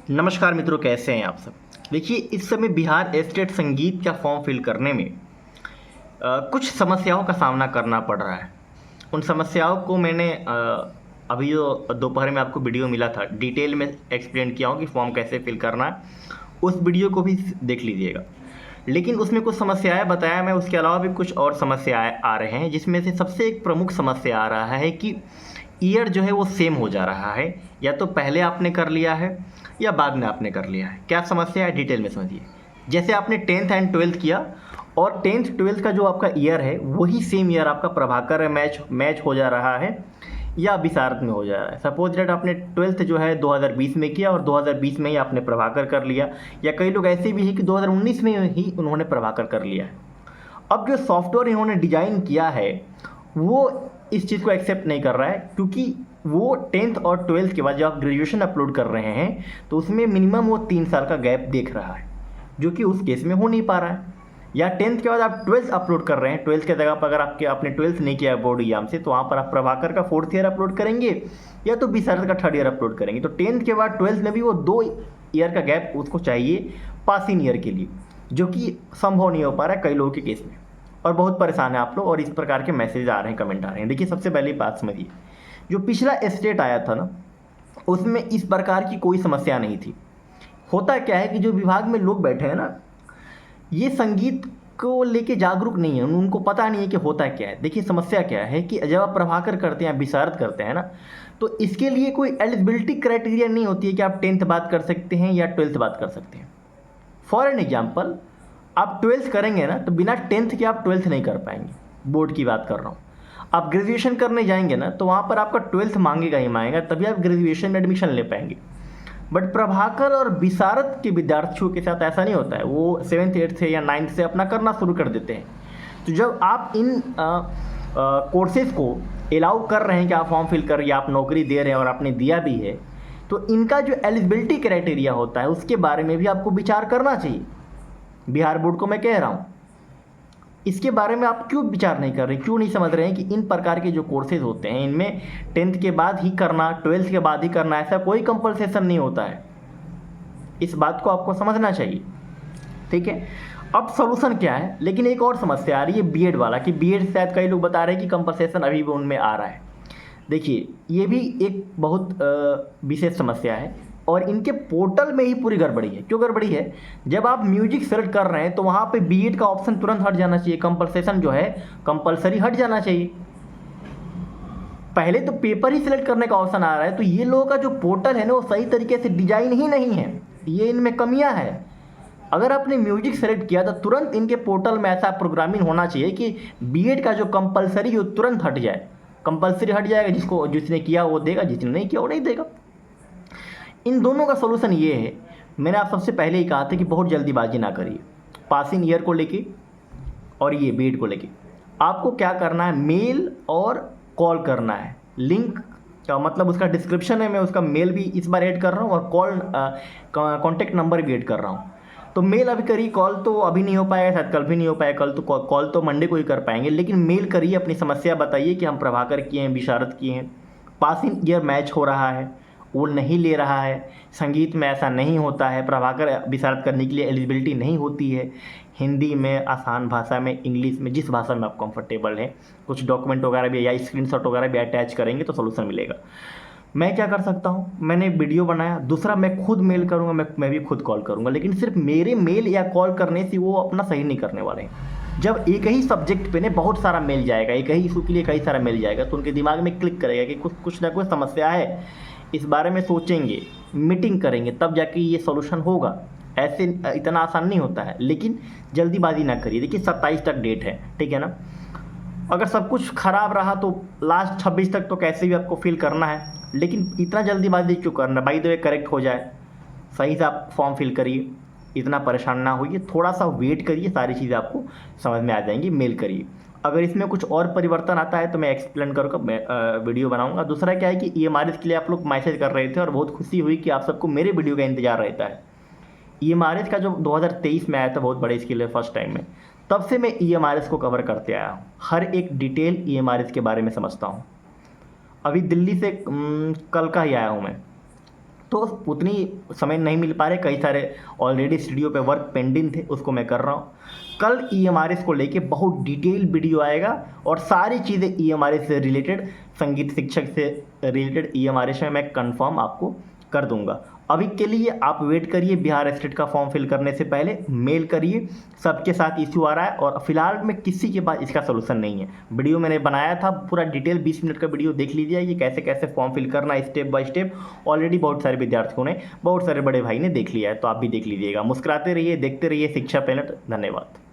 नमस्कार मित्रों, कैसे हैं आप सब। देखिए, इस समय बिहार स्टेट संगीत का फॉर्म फिल करने में कुछ समस्याओं का सामना करना पड़ रहा है। उन समस्याओं को मैंने अभी जो दोपहर में आपको वीडियो मिला था डिटेल में एक्सप्लेन किया हूँ कि फॉर्म कैसे फिल करना है। उस वीडियो को भी देख लीजिएगा। लेकिन उसमें कुछ समस्याएं बताया मैं, उसके अलावा भी कुछ और समस्याएं आ रहे हैं, जिसमें से सबसे एक प्रमुख समस्या आ रहा है कि ईयर जो है वो सेम हो जा रहा है। या तो पहले आपने कर लिया है या बाद में आपने कर लिया है। क्या समस्या है, डिटेल में समझिए। जैसे आपने 10th एंड 12th किया और 10th 12th का जो आपका ईयर है वही सेम ईयर आपका प्रभाकर में मैच हो जा रहा है या विशारद में हो जा रहा है। सपोज डेट आपने 12th जो है 2020 में किया और 2020 में ही आपने प्रभाकर कर लिया, या कई लोग ऐसे भी हैं कि 2019 में ही उन्होंने प्रभाकर कर लिया है। अब जो सॉफ्टवेयर इन्होंने डिजाइन किया है वो इस चीज़ को एक्सेप्ट नहीं कर रहा है, क्योंकि वो 10th और 12th के बाद जब आप ग्रेजुएशन अपलोड कर रहे हैं तो उसमें मिनिमम वो 3 साल का गैप देख रहा है, जो कि उस केस में हो नहीं पा रहा है। या 10th के बाद आप 12th अपलोड कर रहे हैं, 12th के जगह पर अगर आपने 12th नहीं किया बोर्ड एग्जाम से, तो वहाँ पर आप प्रभाकर का 4th ईयर अपलोड करेंगे या तो विशारद का 3rd ईयर अपलोड करेंगे। तो 10th के बाद 12th में भी वो 2 ईयर का गैप उसको चाहिए पासिंग ईयर के लिए, जो कि संभव नहीं हो पा रहा है कई लोगों के केस में। और बहुत परेशान है आप लोग, और इस प्रकार के मैसेज आ रहे हैं, कमेंट आ रहे हैं। देखिए, सबसे पहली बात समझिए, जो पिछला स्टेट आया था ना, उसमें इस प्रकार की कोई समस्या नहीं थी। होता क्या है कि जो विभाग में लोग बैठे हैं ना, ये संगीत को लेके जागरूक नहीं है, उनको पता नहीं है कि होता क्या है। देखिए, समस्या क्या है कि जब आप प्रभाकर करते हैं, विशारद करते हैं ना, तो इसके लिए कोई एलिजिबिलिटी क्राइटेरिया नहीं होती है कि आप 10th बात कर सकते हैं या 12th बात कर सकते हैं। फॉर एन एग्जाम्पल, आप 12th करेंगे ना तो बिना 10th के आप 12th नहीं कर पाएंगे। बोर्ड की बात कर रहा हूँ। आप ग्रेजुएशन करने जाएंगे ना तो वहाँ पर आपका 12th मांगेगा ही मांगेगा, तभी आप ग्रेजुएशन में एडमिशन ले पाएंगे। बट प्रभाकर और विशारद के विद्यार्थियों के साथ ऐसा नहीं होता है। वो 7th 8th से या 9th से अपना करना शुरू कर देते हैं। तो जब आप इन कोर्सेज को अलाउ कर रहे हैं कि आप फॉर्म फिल कर या आप नौकरी दे रहे हैं और आपने दिया भी है, तो इनका जो एलिजिबिलिटी क्राइटेरिया होता है उसके बारे में भी आपको विचार करना चाहिए। बिहार बोर्ड को मैं कह रहा हूँ, इसके बारे में आप क्यों विचार नहीं कर रहे, क्यों नहीं समझ रहे हैं कि इन प्रकार के जो कोर्सेज होते हैं इनमें 10th के बाद ही करना, 12th के बाद ही करना, ऐसा कोई कंपल्सेशन नहीं होता है। इस बात को आपको समझना चाहिए, ठीक है। अब सोल्यूशन क्या है, लेकिन एक और समस्या आ रही है बीएड वाला, कि बीएड शायद कई लोग बता रहे हैं कि कंपल्सेशन अभी भी उनमें आ रहा है। देखिए, ये भी एक बहुत विशेष समस्या है और इनके पोर्टल में ही पूरी गड़बड़ी है। क्यों गड़बड़ी है, जब आप म्यूजिक सेलेक्ट कर रहे हैं तो वहाँ पे बीएड का ऑप्शन तुरंत हट जाना चाहिए, कंपल्सेशन जो है कंपल्सरी हट जाना चाहिए। पहले तो पेपर ही सिलेक्ट करने का ऑप्शन आ रहा है। तो ये लोगों का जो पोर्टल है ना वो सही तरीके से डिजाइन ही नहीं है, ये इनमें कमियां है। अगर आपने म्यूजिक सेलेक्ट किया तो तुरंत इनके पोर्टल में ऐसा प्रोग्रामिंग होना चाहिए कि बीएड का जो कंपल्सरी है वो तुरंत हट जाए। कंपल्सरी हट जाएगा, जिसने किया वो देगा, जिसने नहीं किया वो नहीं देगा। इन दोनों का सोल्यूशन ये है, मैंने आप सबसे पहले ही कहा था कि बहुत जल्दीबाजी ना करिए पासिंग ईयर को लेके और ये बीएड को लेके। आपको क्या करना है, मेल और कॉल करना है। लिंक का मतलब उसका डिस्क्रिप्शन है, मैं उसका मेल भी इस बार ऐड कर रहा हूँ और कॉल कॉन्टैक्ट नंबर भी ऐड कर रहा हूँ। तो मेल अभी करिए, कॉल तो अभी नहीं हो पाएगा, शायद कल भी नहीं हो पाएगा। कॉल तो मंडे को ही कर पाएंगे, लेकिन मेल करिए, अपनी समस्या बताइए कि हम प्रभाकर किए हैं, विशारद किए हैं, पासिंग ईयर मैच हो रहा है, वो नहीं ले रहा है। संगीत में ऐसा नहीं होता है, प्रभाकर विशारद करने के लिए एलिजिबिलिटी नहीं होती है। हिंदी में, आसान भाषा में, इंग्लिश में, जिस भाषा में आप कंफर्टेबल हैं। कुछ डॉक्यूमेंट वगैरह भी या स्क्रीनशॉट वगैरह भी अटैच करेंगे तो सोल्यूशन मिलेगा। मैं क्या कर सकता हूँ, मैंने वीडियो बनाया, दूसरा मैं खुद मेल करूँगा, मैं भी खुद कॉल करूँगा। लेकिन सिर्फ मेरे मेल या कॉल करने से वो अपना सही नहीं करने वाले हैं। जब एक ही सब्जेक्ट पे ने बहुत सारा मेल जाएगा, एक ही इशू के लिए कई सारा मेल जाएगा, तो उनके दिमाग में क्लिक करेगा कि कुछ ना कुछ समस्या है। इस बारे में सोचेंगे, मीटिंग करेंगे, तब जाके ये सॉल्यूशन होगा। ऐसे इतना आसान नहीं होता है, लेकिन जल्दीबाजी ना करिए। देखिए, 27 तक डेट है, ठीक है ना। अगर सब कुछ खराब रहा तो लास्ट 26 तक तो कैसे भी आपको फिल करना है, लेकिन इतना जल्दीबाजी क्यों करना। बाई द वे करेक्ट हो जाए, सही से आप फॉर्म फिल करिए, इतना परेशान ना होइए, थोड़ा सा वेट करिए, सारी चीज़ें आपको समझ में आ जाएंगी। मेल करिए, अगर इसमें कुछ और परिवर्तन आता है तो मैं एक्सप्लेन करूँगा, मैं वीडियो बनाऊंगा। दूसरा क्या है कि ईएमआरएस के लिए आप लोग मैसेज कर रहे थे और बहुत खुशी हुई कि आप सबको मेरे वीडियो का इंतजार रहता है। ईएमआरएस का जो 2023 में आया था, बहुत बड़े इसके लिए फर्स्ट टाइम में, तब से मैं ईएमआरएस को कवर करते आया हूँ। हर एक डिटेल ईएमआरएस के बारे में समझता हूँ। अभी दिल्ली से कल का ही आया हूँ मैं, तो उतनी समय नहीं मिल पा रहे, कई सारे ऑलरेडी स्टूडियो पे वर्क पेंडिंग थे, उसको मैं कर रहा हूँ। कल ईएमआरएस को लेके बहुत डिटेल वीडियो आएगा और सारी चीज़ें ईएमआरएस से रिलेटेड, संगीत शिक्षक से रिलेटेड ईएमआरएस में मैं कंफर्म आपको कर दूंगा। अभी के लिए आप वेट करिए, बिहार स्टेट का फॉर्म फिल करने से पहले मेल करिए, सबके साथ इश्यू आ रहा है और फिलहाल में किसी के पास इसका सोल्यूशन नहीं है। वीडियो मैंने बनाया था पूरा डिटेल, 20 मिनट का वीडियो देख लीजिए, ये कैसे कैसे फॉर्म फिल करना है स्टेप बाय स्टेप। ऑलरेडी बहुत सारे विद्यार्थियों ने, बहुत सारे बड़े भाई ने देख लिया है, तो आप भी देख लीजिएगा। मुस्कुराते रहिए, देखते रहिए शिक्षा प्लेनेट। धन्यवाद।